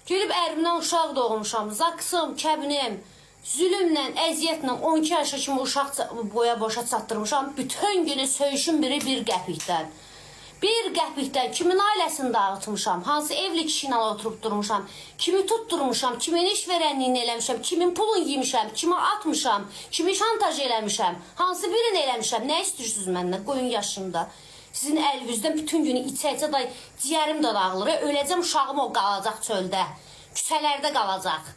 Gelib ərimdən uşaq doğmuşam, zaksım, kəbinim, zülümlə, əziyyətlə 12 yaşa kimi uşaq boya boşa çatdırmışam. Bütün günü söyüşün biri 1 qəpikdən. 1 qəpikdən kimin ailəsini dağıtmışam, hansı evli kişi ilə oturub durmuşam, kimi tutturmuşam, kimin iş verənliyini eləmişəm, kimin pulunu yemişəm, kimi atmışam, kimi şantaj eləmişəm, hansı birini eləmişəm, nə istəyirsiniz məndən, qoyun yaşımda. Sizin əlinizdən bütün günü içəcə da ciyərim də dağılır, öləcəm uşağım o qalacaq çöldə, küçələrdə qalacaq.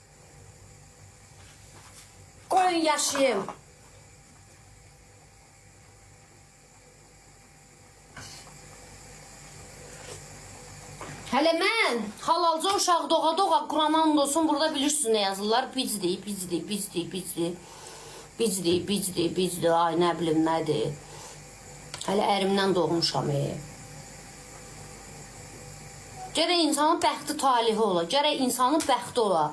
Qoyun yaşayım. Hələ mən halalca uşaq doğa-doğa Quran and olsun, burada bilirsiniz nə yazırlar? Bicdi, ay nə bilim nədir. Hələ ərimdən doğmuşam. Gərək insanın bəxti talihi ola, gərək insanın bəxti ola.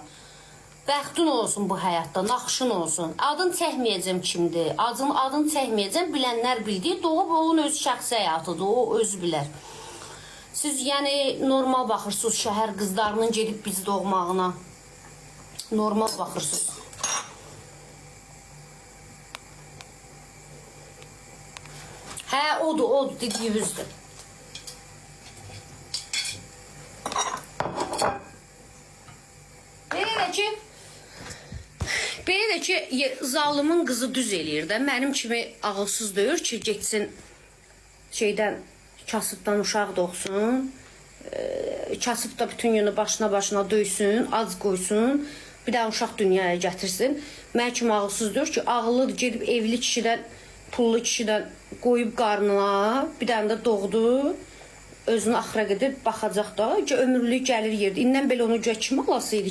Bəxtin olsun bu həyatda, naxışın olsun. Adın çəkməyəcəm kimdir, adını çəkməyəcəm, bilənlər bildiyi, doğub onun öz şəxsi həyatıdır, o özü bilər. Siz yəni normal baxırsınız şəhər qızlarının gedib bizi doğmağına. Normal baxırsınız. Hə, odur, dediyimizdir. Belə də ki, zalımın qızı düz eləyir də. Mənim kimi ağılsız deyir ki, getsin şeydən, kasıbdan uşaq doğsun, kasıb da bütün günü başına döysün, ac qoysun, bir daha uşaq dünyaya gətirsin. Mən kimi ağılsız deyir ki, ağıllıdır, gedib evli kişidən, pullu kişidən qoyub qarnına, bir dənə də doğdu, özünü axıra qədər baxacaq da, ki, ömürlük gəlir yerdə. İndən belə onu kim alasıydı?